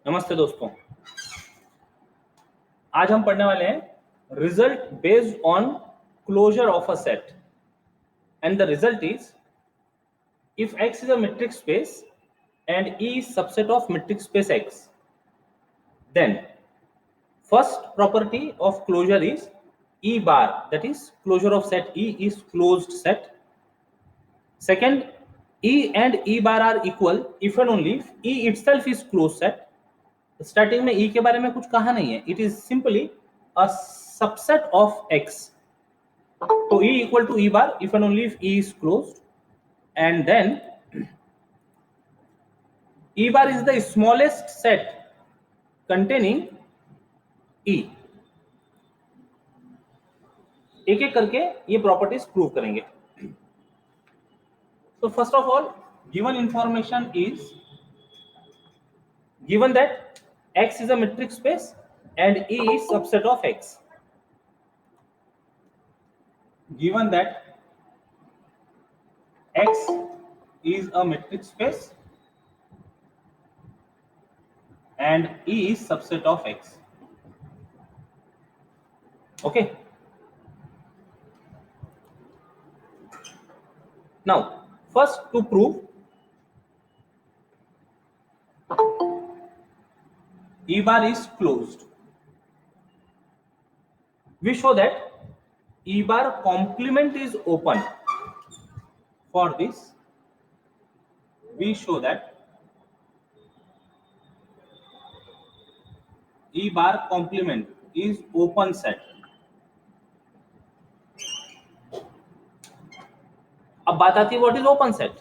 नमस्ते दोस्तों। आज हम पढ़ने वाले हैं result based on closure of a set and the result is if X is a metric space and E is subset of metric space X, then first property of closure is E bar, that is closure of set E is closed set. Second, E and E bar are equal if and only if E itself is closed set. Starting में E के बारे में कुछ कहा नहीं है, it is simply a subset of X. तो E equal to E bar if and only if E is closed, and then E bar is the smallest set containing E. एक एक करके ये प्रॉपर्टीज प्रूव करेंगे. So first of all, given information is given that X is a metric space and E is subset of X. Given that X is a metric space and E is subset of X. Okay. Now, first to prove E bar is closed, we show that E bar complement is open. For this, we show that E bar complement is open set. अब बात आती है what is open set.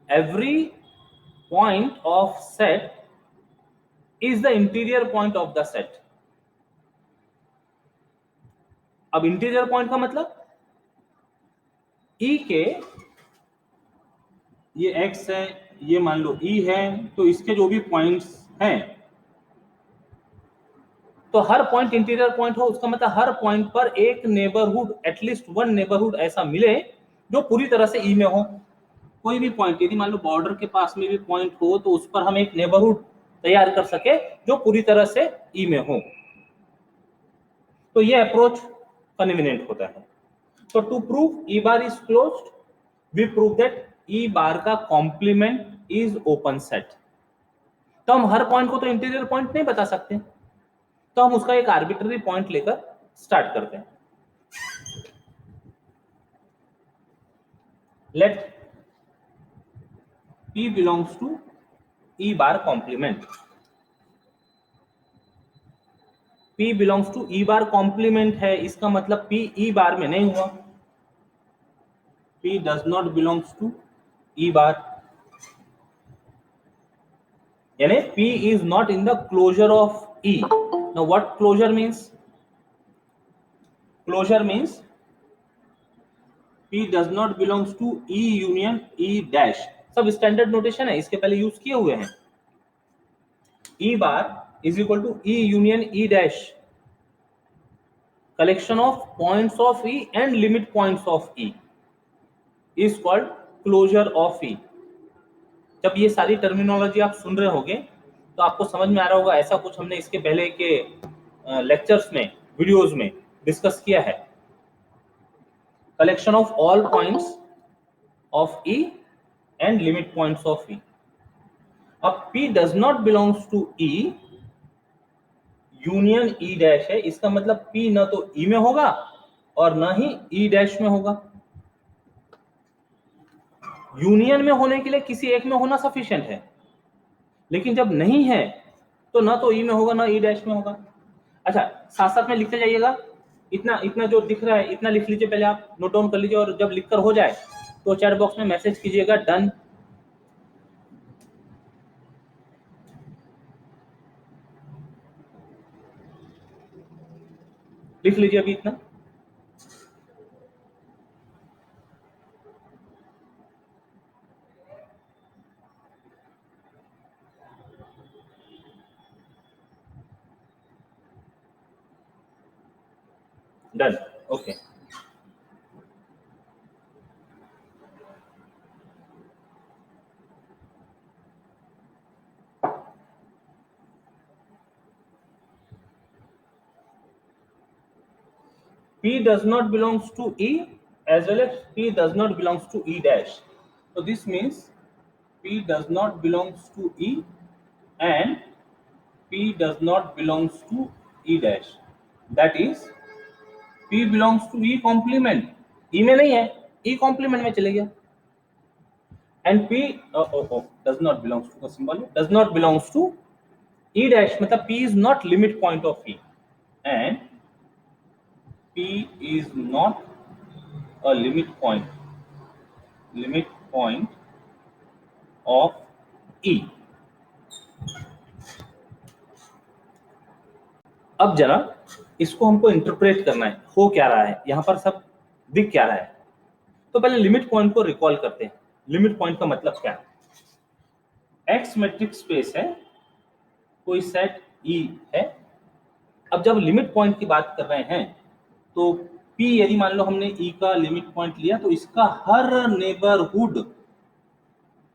Every point of set is the interior point of the set. अब interior point का मतलब E के, ये X है, ये मान लो E है, तो इसके जो भी पॉइंट्स हैं, तो हर पॉइंट इंटीरियर पॉइंट हो, उसका मतलब हर पॉइंट पर एक नेबरहुड, एटलीस्ट वन नेबरहुड ऐसा मिले जो पूरी तरह से ई में हो. कोई भी पॉइंट, यदि मान लो बॉर्डर के पास में भी पॉइंट हो तो उस पर हम एक नेबरहुड तैयार कर सके जो पूरी तरह से ई में हो, तो ये अप्रोच कन्वीनियंट होता है. तो to prove E bar is closed, we prove that E bar का कॉम्प्लीमेंट इज ओपन सेट. तो हम हर पॉइंट को तो इंटीरियर पॉइंट नहीं बता सकते, तो हम उसका एक आर्बिट्ररी पॉइंट लेकर स्टार्ट करते हैं. Let P belongs to E bar complement. P belongs to E bar complement है, इसका मतलब P E bar में नहीं हुआ. P does not belongs to E bar, यानी P is not in the closure of E. Now what closure means? Closure means P does not belongs to E union E dash. सब standard notation है, इसके पहले use किए हुए हैं. E bar is equal to E union E dash, collection of points of E and limit points of E is called closure of E. जब ये सारी टर्मिनोलॉजी आप सुन रहे होंगे तो आपको समझ में आ रहा होगा, ऐसा कुछ हमने इसके पहले के लेक्चर्स में, वीडियोस में डिस्कस किया है. Collection of all points of E and limit points of E. अब P does not belongs to E union E dash है, इसका मतलब P ना तो E में होगा और ना ही E डैश में होगा. यूनियन में होने के लिए किसी एक में होना सफिशिएंट है, लेकिन जब नहीं है तो ना तो E में होगा ना E डैश में होगा. अच्छा, साथ साथ में लिखते जाइएगा, इतना इतना जो दिख रहा है इतना लिख लीजिए, पहले आप नोट डाउन कर लीजिए, और जब लिखकर हो जाए तो चैट बॉक्स में मैसेज कीजिएगा डन. लिख लीजिए अभी इतना. Done. Okay. P does not belongs to E as well as P does not belongs to E dash. So this means P does not belongs to E and P does not belongs to E dash. That is P belongs to E complement. E में नहीं है, E complement में चले गया. And P does not belongs to the symbol does not belongs to E dash. मतलब P is not limit point of E and P is not a limit point of E. अब जरा इसको हमको interpret करना है, हो क्या रहा है यहां पर, सब दिख क्या रहा है. तो पहले लिमिट पॉइंट को रिकॉल करते हैं. लिमिट पॉइंट का मतलब क्या है? एक्स मैट्रिक्स स्पेस है, कोई सेट E है. अब जब लिमिट पॉइंट की बात कर रहे हैं तो P यदि मान लो हमने E का लिमिट पॉइंट लिया तो इसका हर neighbourhood,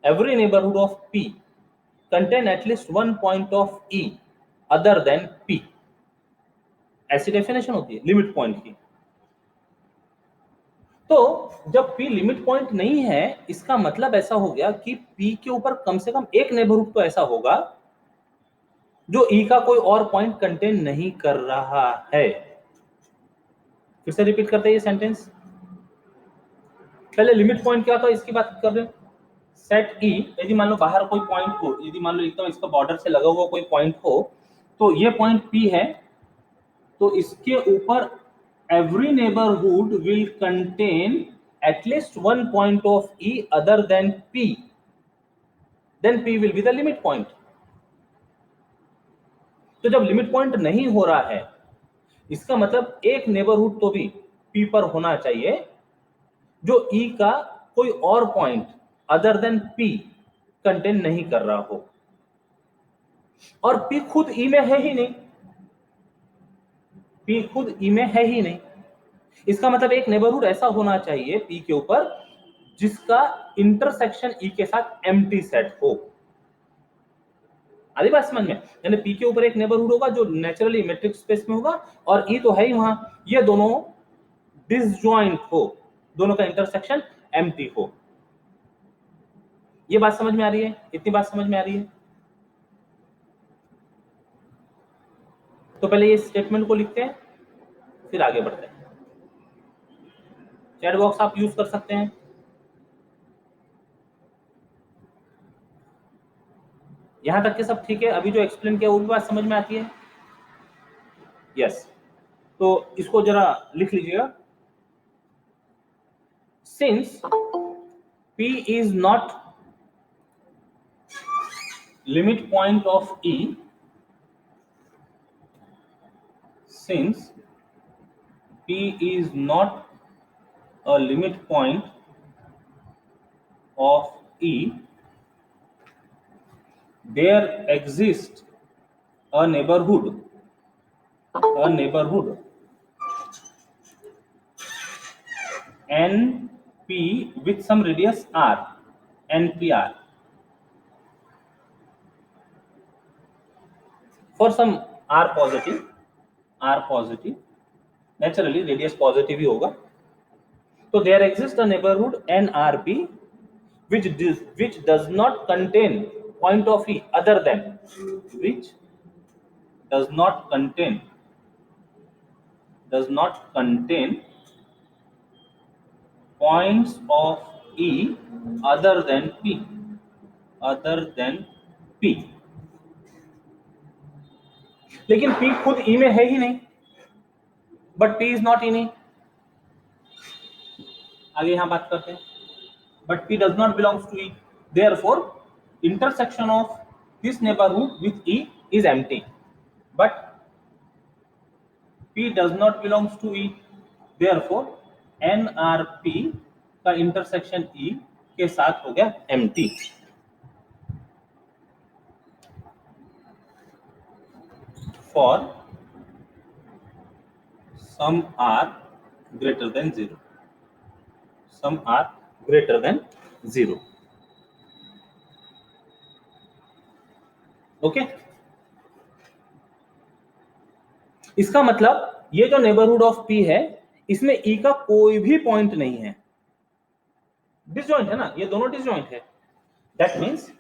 every neighborhood of P contain at least one point of E other than P. ऐसी डेफिनेशन होती है लिमिट पॉइंट की. तो जब P लिमिट पॉइंट नहीं है, इसका मतलब ऐसा हो गया कि P के ऊपर कम से कम एक नेबरहुड तो ऐसा होगा जो E का कोई और पॉइंट कंटेन नहीं कर रहा है. फिर से रिपीट करते हैं ये सेंटेंस. पहले लिमिट पॉइंट क्या था इसकी बात कर रहे हैं. सेट E यदि मान लो बाहर कोई पॉइंट हो, यदि मान लो एकदम इसका बॉर्डर से लगा हुआ कोई पॉइंट हो, तो ये पॉइंट P है, तो इसके ऊपर every neighborhood will contain at least one point of E other than P. Then P will be the limit point. तो जब लिमिट पॉइंट नहीं हो रहा है, इसका मतलब एक नेबरहुड तो भी P पर होना चाहिए जो E का कोई और point other than P contain नहीं कर रहा हो. और P खुद E में है ही नहीं. P खुद E में है ही नहीं. इसका मतलब एक नेबरहुड ऐसा होना चाहिए P के ऊपर जिसका इंटरसेक्शन E के साथ एम्प्टी सेट हो. आधी बात समझ में? यानी P के ऊपर एक नेबरहुड होगा जो नेचुरली मैट्रिक्स स्पेस में होगा और E तो है ही वहां, ये दोनों डिसजॉइंट हो, दोनों का इंटरसेक्शन एम्प्टी हो. ये बात समझ में आ रही है? इतनी बात समझ में आ रही है? तो पहले ये स्टेटमेंट को लिखते हैं, फिर आगे बढ़ते हैं. चैट बॉक्स आप यूज कर सकते हैं. यहां तक के सब ठीक है? अभी जो एक्सप्लेन किया वो भी बात समझ में आती है? यस. तो इसको जरा लिख लीजिएगा. Since P is not limit point of E, since P is not a limit point of E, there exists a neighborhood NP with some radius R, NPR, for some R positive, naturally radius positive ही होगा. तो there exists a neighborhood NRP which does not contain point of E other than, which does not contain points of E other than P. लेकिन P खुद E में है ही नहीं, but P is not in E. आगे यहां बात करते हैं. But P does not belongs to E. Therefore, intersection of this neighborhood with E is empty. But P does not belongs to E. Therefore, NRP का intersection E के साथ हो गया empty. For some R greater than 0. Some R greater than 0. Okay. इसका मतलब ये जो neighbourhood of P है इसमें ई का कोई भी पॉइंट नहीं है, डिसजॉइंट है ना, ये दोनों डिसजॉइंट है। That means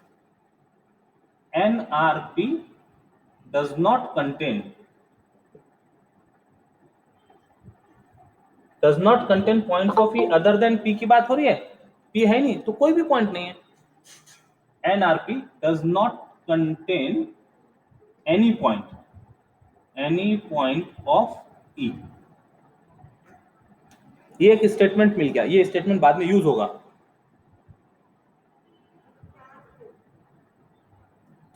NRP does not contain points of E other than P की बात हो रही है, P है नहीं तो कोई भी पॉइंट नहीं है। NRP does not contain any point of E। ये एक स्टेटमेंट मिल गया, ये स्टेटमेंट बाद में यूज होगा,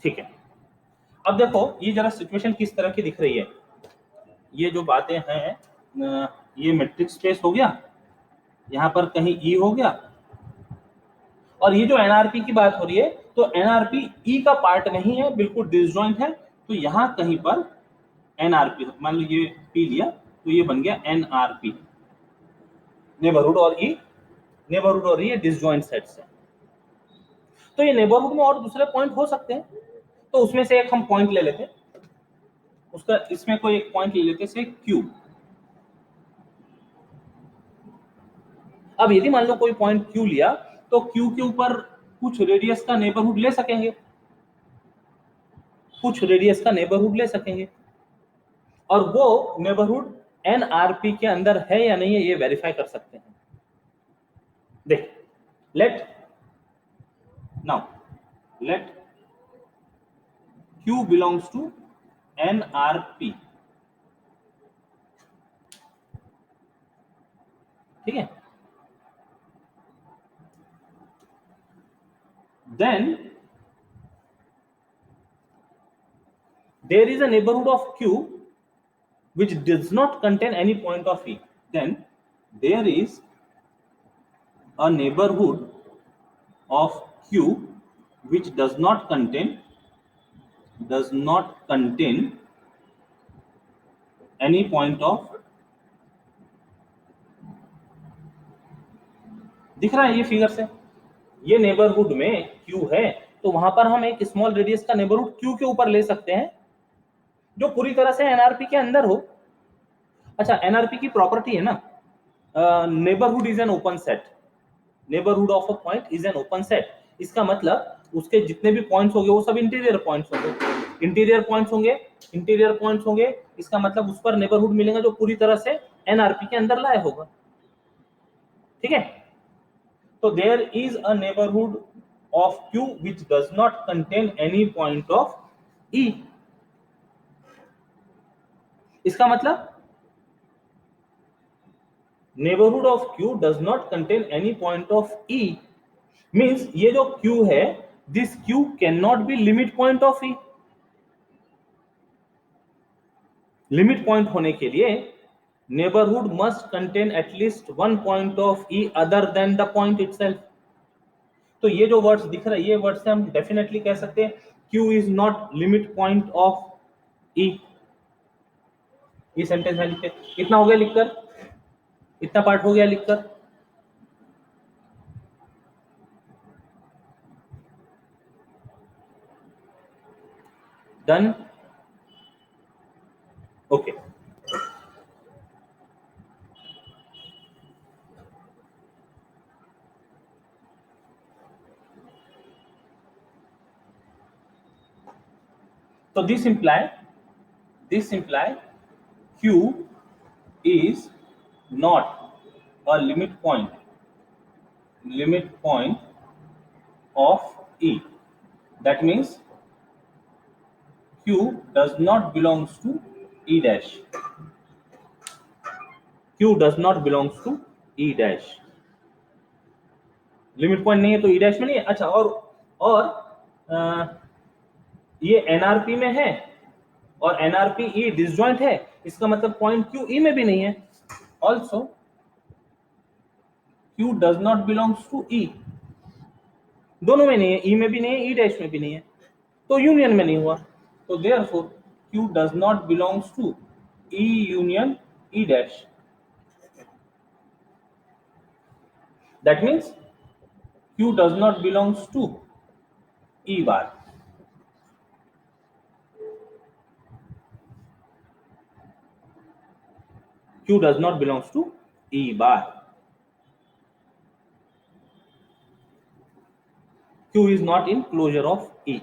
ठीक है। अब देखो ये जरा सिचुएशन किस तरह की दिख रही है। ये जो बातें हैं, ये मैट्रिक स्पेस हो गया, यहां पर कहीं ई हो गया, और ये जो एनआरपी की बात हो रही है तो एनआरपी ई का पार्ट नहीं है, बिल्कुल डिसजॉइंट है। तो यहां कहीं पर एनआरपी, मान लो ये पी लिया तो ये बन गया एनआरपी, नेबरहुड और ई, नेबरहुड और ये डिसजॉइंट सेट्स है। तो ये नेबरहुड में और दूसरे पॉइंट हो सकते हैं, तो उसमें से एक हम पॉइंट ले लेते, उसका इसमें कोई एक पॉइंट ले लेते से क्यू। अब यदि मान लो कोई पॉइंट क्यू लिया तो क्यू के ऊपर कुछ रेडियस का नेबरहुड ले सकेंगे, कुछ रेडियस का नेबरहुड ले सकेंगे, और वो नेबरहुड एनआरपी के अंदर है या नहीं है ये वेरीफाई कर सकते हैं। देख, late Q belongs to NRP, ठीक है। Then there is a neighborhood of Q which does not contain any point of E. Then there is a neighborhood of Q which does not contain any point of, दिख रहा है ये figure से, ये neighbourhood में Q है तो वहां पर हम एक स्मॉल रेडियस का नेबरहुड Q के ऊपर ले सकते हैं जो पूरी तरह से एनआरपी के अंदर हो। अच्छा, एनआरपी की प्रॉपर्टी है ना, neighbourhood is an open set, neighbourhood of a point is an open set. इसका मतलब उसके जितने भी पॉइंट्स होंगे वो सब इंटीरियर पॉइंट्स होंगे, इंटीरियर पॉइंट्स होंगे, इंटीरियर पॉइंट्स होंगे, इसका मतलब उस पर नेबरहुड मिलेगा जो पूरी तरह से एनआरपी के अंदर लाया होगा, ठीक है। तो there is a neighbourhood of Q which does not contain any point of E। इसका मतलब neighborhood of Q does not contain any point of E means ये जो Q है, this Q cannot be limit point of E। Limit point होने के लिए neighborhood must contain at least one point of E other than the point itself। तो ये जो words दिख रहा है, ये वर्ड से हम डेफिनेटली कह सकते हैं Q is not limit point of E। ये सेंटेंस है लिखते, इतना हो गया लिखकर, इतना पार्ट हो गया लिखकर। Done, okay. So this imply Q is not a limit point of E। That means Q does not belongs to E dash, Q does not belongs to E dash। Limit point नहीं है तो E dash में नहीं है। अच्छा, और ये NRP में है और एनआरपी ई डिसजॉइंट है, इसका मतलब पॉइंट क्यू ई में भी नहीं है। Also Q does not belongs to E, दोनों में नहीं है, ई में भी नहीं है, ई डैश में भी नहीं है, तो यूनियन में नहीं हुआ। तो therefore Q does not belongs to E union E dash. That means Q does not belongs to E bar. Q does not belongs to E bar. Q is not in closure of E.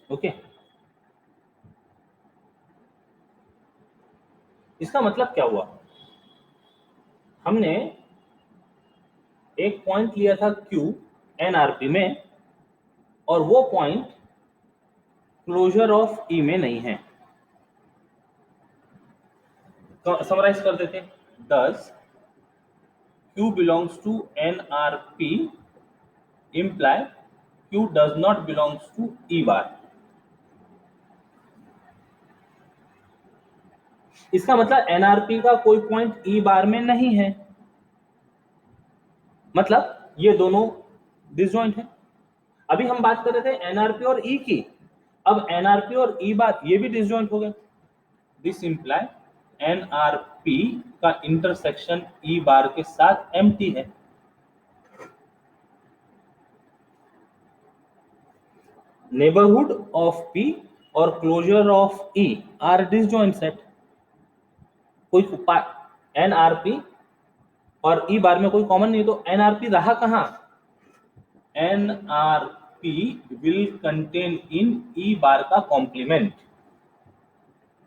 Okay, इसका मतलब क्या हुआ? हमने एक point लिया था Q NRP में, और वो पॉइंट क्लोजर ऑफ E में नहीं है। तो समराइज कर देते हैं, does Q belongs to NRP imply Q does not belongs to E bar. इसका मतलब NRP का कोई पॉइंट E बार में नहीं है, मतलब ये दोनों डिसजॉइंट है। अभी हम बात कर रहे थे NRP और E की, अब NRP और E बार ये भी डिसजॉइंट हो गए। दिस इंप्लाई NRP का इंटरसेक्शन E बार के साथ एम्प्टी है। नेबरहुड ऑफ P और closure of E are disjoint set. कोई NRP और E बार में कोई कॉमन नहीं, तो NRP रहा कहां? NRP will contain in E बार का कॉम्प्लीमेंट,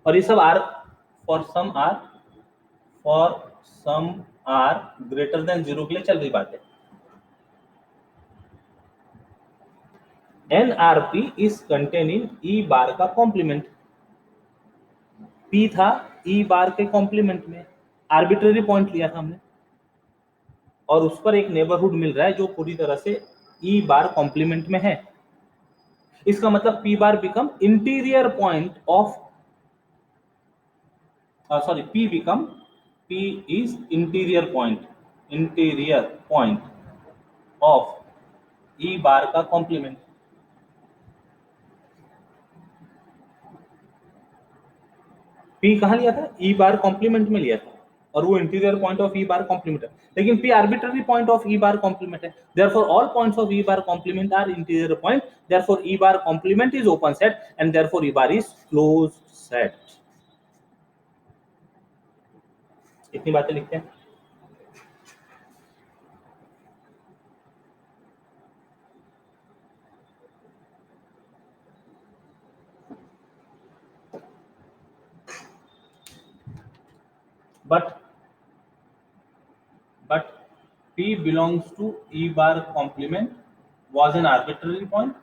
और ये सब are for some are greater than 0 के लिए चल रही बात है। NRP is contained in E बार का कॉम्प्लीमेंट। P था E बार के कॉम्प्लीमेंट में, आर्बिट्ररी पॉइंट लिया था हमने, और उस पर एक नेबरहुड मिल रहा है जो पूरी तरह से E बार कॉम्प्लीमेंट में है। इसका मतलब P bar become interior point of P is interior point of E बार का कॉम्प्लीमेंट। P कहाँ लिया था? E बार कॉम्प्लीमेंट में लिया था, और वो interior point of E bar complement है, लेकिन P arbitrary point of E bar complement है। Therefore all points of E bar complement are interior point, therefore E bar complement is open set and therefore E bar is closed set। इतनी बातें लिखते हैं। but P belongs to E bar complement was an arbitrary point,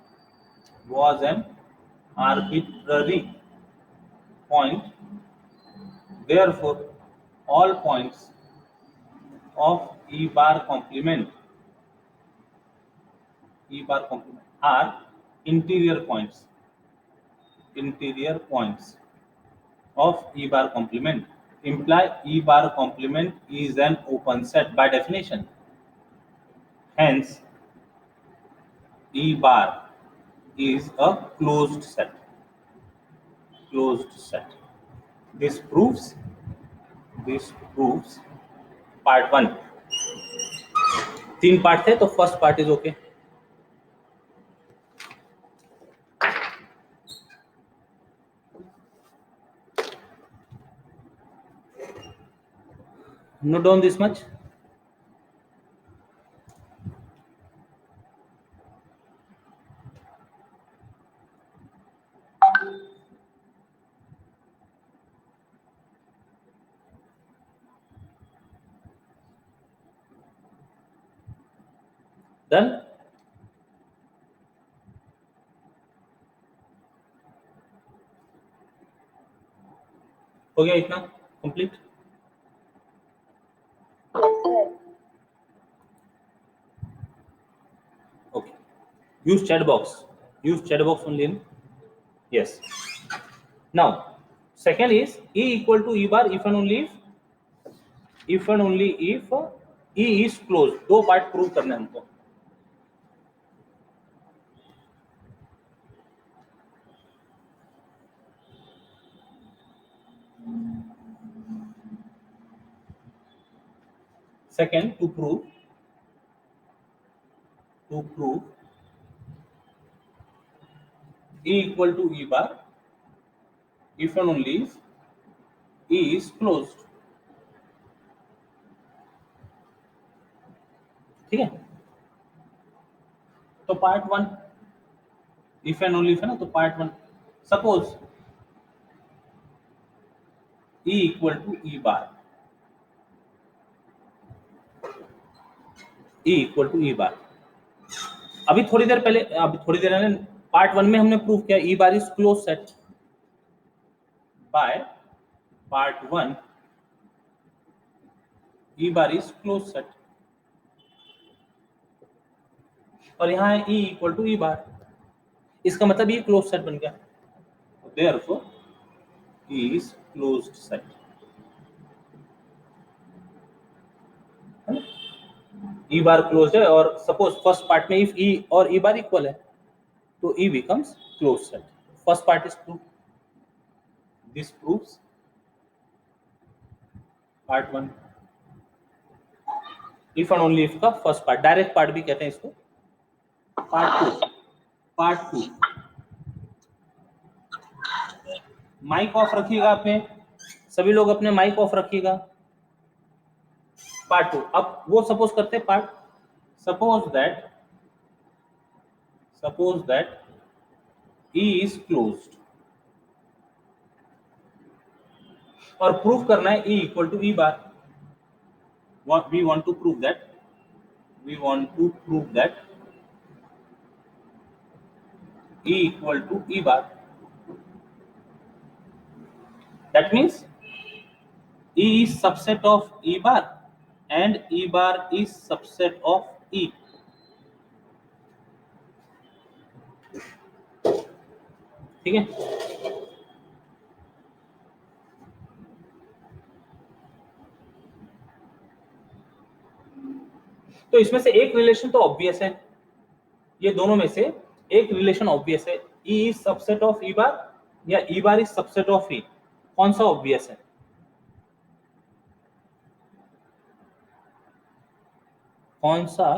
therefore all points of E bar complement are interior points of E bar complement, imply E bar complement is an open set by definition. Hence, E bar is a closed set. This proves part 1. 3 part थे, तो first part is okay. Note down this much. Done? हो गया इतना complete? Okay. Use chat box only. Yes. Now, second is E equal to E bar if and only if E is closed. 2 part prove करना है हमको। Second, to prove E equal to E bar if and only if E is closed. ठीक है, तो part one if and only if है ना, तो part one suppose E equal to E bar, E equal to E bar. अभी थोड़ी देर पहले, अभी थोड़ी देर पहले पार्ट वन में हमने प्रूव किया E bar is closed set by part one E bar is closed set, और यहाँ है E equal to E bar, इसका मतलब ये क्लोज सेट बन गया, therefore E is closed set. E bar closed है, और सपोज फर्स्ट पार्ट में इफ E और E bar इक्वल है तो E becomes closed set. First part is prove, this proves part one. If and only if का first part, direct part भी कहते हैं इसको. पार्ट टू माइक ऑफ रखिएगा, आपने सभी लोग अपने माइक ऑफ रखिएगा. पार्ट टू, अब वो सपोज करते हैं part, suppose that E is closed, और प्रूफ करना है E equal to E bar. What we want to prove that E equal to E bar. That means E is subset of E bar and E bar is subset of E. ठीक है, तो इसमें से एक relation तो obvious है, ये दोनों में से एक रिलेशन ऑब्वियस है. E is subset of E bar या E bar is subset of E, कौन सा ऑब्वियस है? कौन सा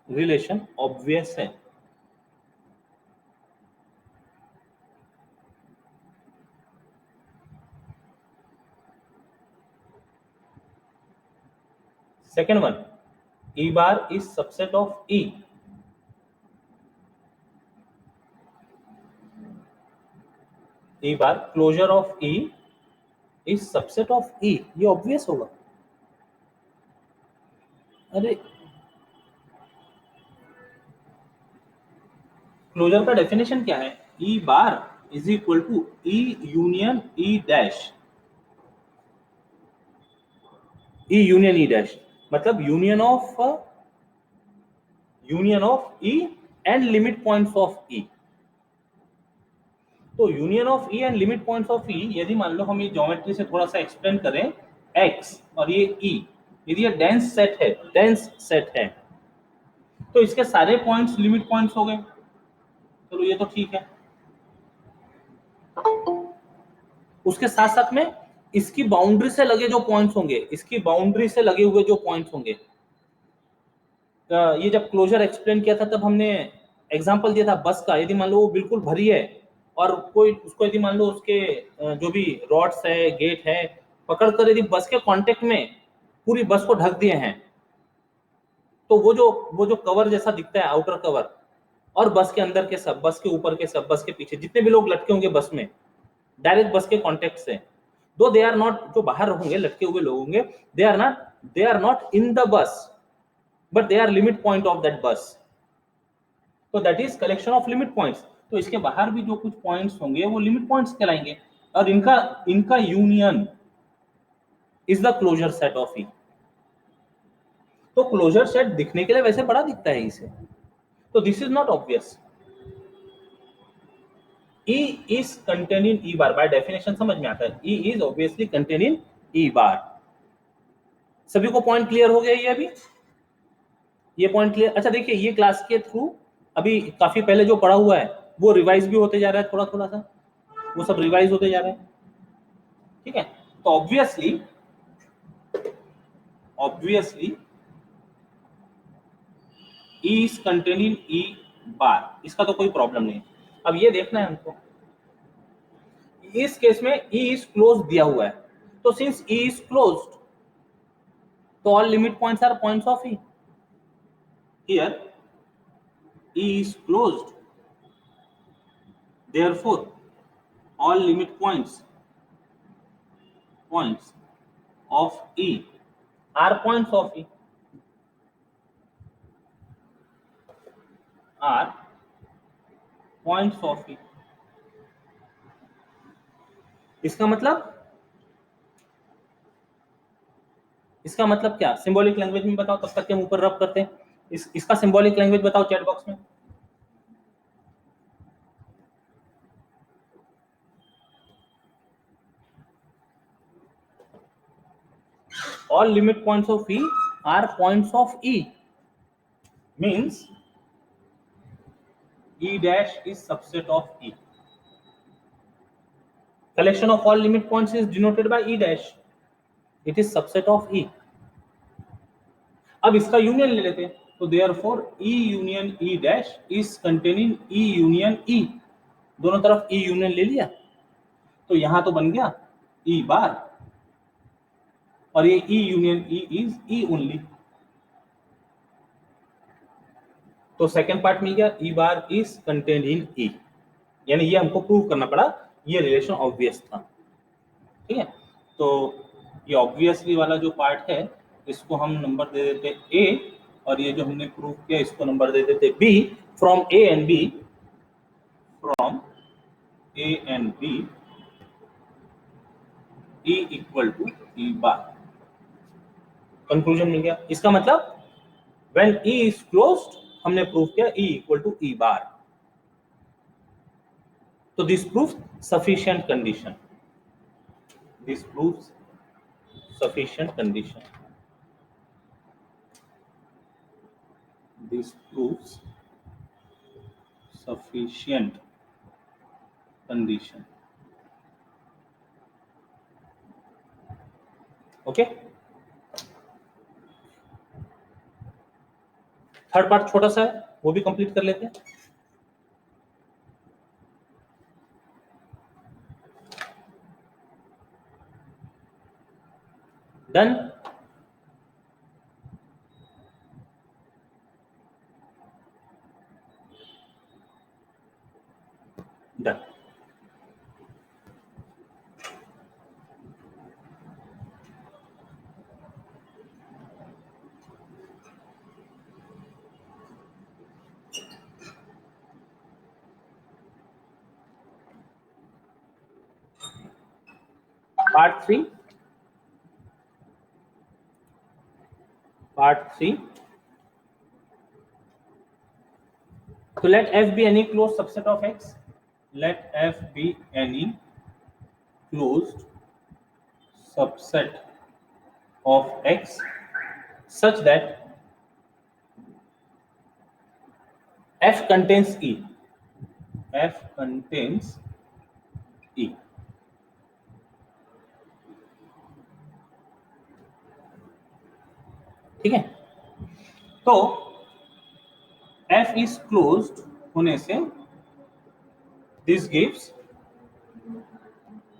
रिलेशन ऑब्वियस है? Second one, E bar is subset of E. E bar closure of E is subset of E, ये obvious होगा. अरे क्लोजर का डेफिनेशन क्या है? E bar is equal to E union E dash. E union E dash मतलब union of E and limit points of E. तो union of E and limit points of E, यदि मान लो हम ये geometry से थोड़ा सा एक्सप्लेन करें, X और ये E, यदि ये डेंस सेट है तो इसके सारे पॉइंट्स लिमिट पॉइंट्स हो गए. चलो ये तो ठीक है. उसके साथ साथ में इसकी बाउंड्री से लगे जो पॉइंट्स होंगे, इसकी बाउंड्री से लगे हुए जो पॉइंट्स होंगे, ये जब क्लोजर एक्सप्लेन किया था तब हमने एग्जांपल दिया था बस का. यदि मान लो वो बिल्कुल भरी है और कोई उसको, यदि मान लो उसके जो भी रॉड्स है, गेट है, पकड़कर यदि बस के कांटेक्ट में पूरी बस को ढक दिए हैं, तो वो जो कवर जैसा दिखता है, आउटर कवर, और बस के अंदर के सब, बस के ऊपर के सब, बस के पीछे जितने भी लोग लटके होंगे बस में, डायरेक्ट बस के कांटेक्ट से, दो दे आर नॉट, जो बाहर होंगे लटके हुए लोग होंगे, they are not in the bus but they are limit point of that bus. तो that is collection of limit points. तो इसके बाहर भी जो कुछ पॉइंट्स होंगे वो लिमिट पॉइंट्स कहलाएंगे, और इनका union is the closure set of E. तो क्लोजर सेट दिखने के लिए वैसे बड़ा दिखता है इसे, तो this is not obvious. E is contained in E bar, by definition समझ में आता है. E is obviously contained in E bar. सभी को पॉइंट क्लियर हो गया? ये अभी ये पॉइंट क्लियर. अच्छा देखिए, ये क्लास के थ्रू अभी काफी पहले जो पढ़ा हुआ है वो रिवाइज भी होते जा रहा है, थोड़ा थोड़ा सा वो सब रिवाइज होते जा रहे हैं. ठीक है, तो obviously E is contained in E bar, इसका तो कोई प्रॉब्लम नहीं. अब ये देखना है हमको, इस केस में E इज क्लोज दिया हुआ है, तो सिंस E इज क्लोज्ड, तो all limit points are points of E. Here E is closed, therefore all limit points of E are points of E, are points of E. इसका मतलब क्या? Symbolic language में बताओ, तब तक के हम ऊपर रब करते हैं. इसका सिंबॉलिक लैंग्वेज बताओ चैट बॉक्स में. All limit points of E are points of E means E dash is subset of E. Collection of all limit points is denoted by E dash. It is subset of E. अब इसका union ले लेते हैं, तो therefore E union E dash is containing E union E. दोनों तरफ E union ले लिया, तो यहां तो बन गया E बार, और ये E union E is E only. तो सेकेंड पार्ट मिल गया, E bar is contained in E. यानी ये हमको प्रूव करना पड़ा, ये रिलेशन ऑब्वियस था. ठीक है, तो ये ऑब्वियसली वाला जो पार्ट है इसको हम नंबर दे देते A, और ये जो हमने प्रूव किया इसको नंबर दे देते B. From A and B, E equal to E bar. Conclusion मिल गया. इसका मतलब व्हेन E इज क्लोज्ड, हमने प्रूव किया E equal to E bar. तो this proves sufficient condition. This proves sufficient condition. This proves sufficient condition. Okay. Third part छोटा सा है, वो भी कंप्लीट कर लेते हैं. Done. Done. Part 3. So let F be any closed subset of X. Let F be any closed subset of X such that F contains E. F contains E. ठीक है, तो F is closed होने से this gives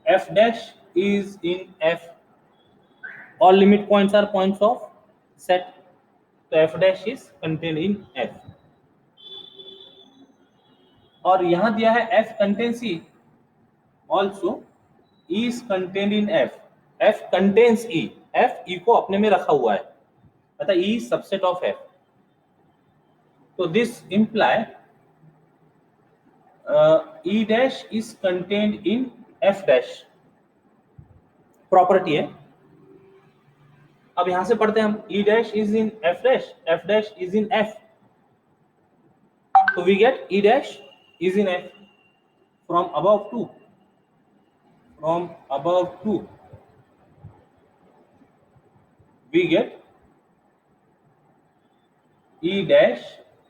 F dash is in F. All limit points are points of set. तो F dash is contained in F. और यहां दिया है F contains E. Also E is contained in F. F contains E. F E को अपने में रखा हुआ है, अतः E is subset of F. तो this imply E dash is contained in F dash. Property है. अब यहां से पढ़ते हैं हम, E dash is in F dash, F dash is in F. तो we get E dash is in F. From above 2, we get E dash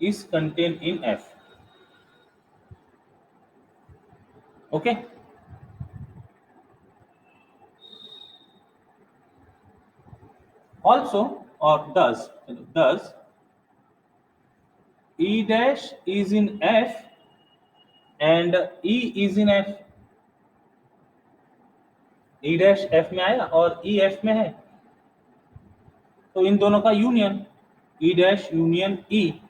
is contained in F. Okay. Also, or does E dash is in F and E is in F, E dash F में आया और E F में है, तो इन दोनों का union, E dash union E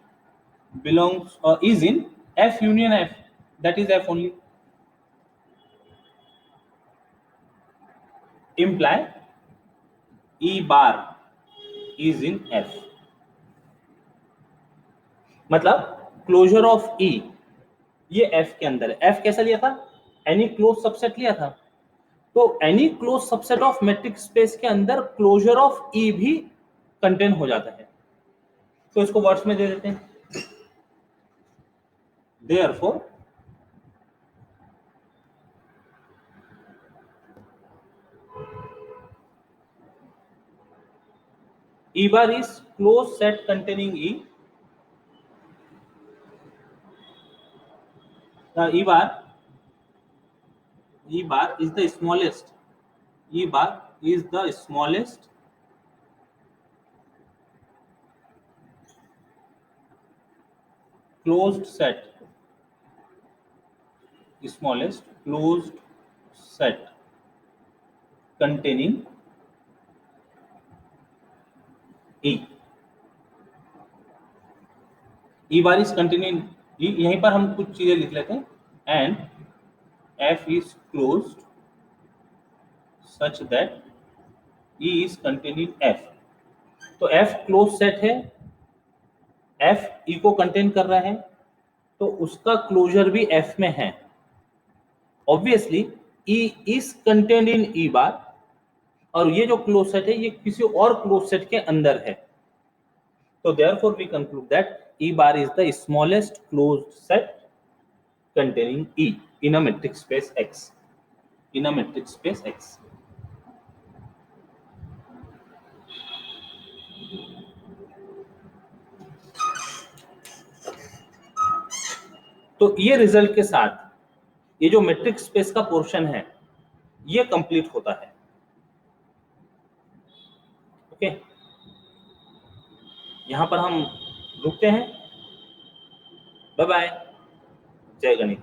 belongs or is in F union F, that is F only, imply E bar is in F, मतलब closure of E ये F के अंदर है। F कैसा लिया था, एनी क्लोज सबसेट लिया था, तो any close subset of matrix space के अंदर क्लोजर ऑफ E भी कंटेन हो जाता है। तो इसको वर्ड्स में दे देते हैं, therefore E bar is closed set containing E. The E bar is the smallest. E bar is the smallest closed set. Smallest closed set containing E. E bar is containing E, यहीं पर हम कुछ चीजें लिख लेते हैं, and F is closed such that E is containing F. तो F close set है, F E को कंटेन कर रहा है, तो उसका क्लोजर भी F में है। Obviously E is contained in E bar, और ये जो क्लोज सेट है ये किसी और क्लोज सेट के अंदर है, तो therefore we conclude that E bar is the smallest closed set containing E in a metric space X. In a metric space X. तो ये रिजल्ट के साथ ये जो मेट्रिक स्पेस का पोर्शन है ये कंप्लीट होता है। ओके, यहां पर हम रुकते हैं। बाय बाय, जय गणेश।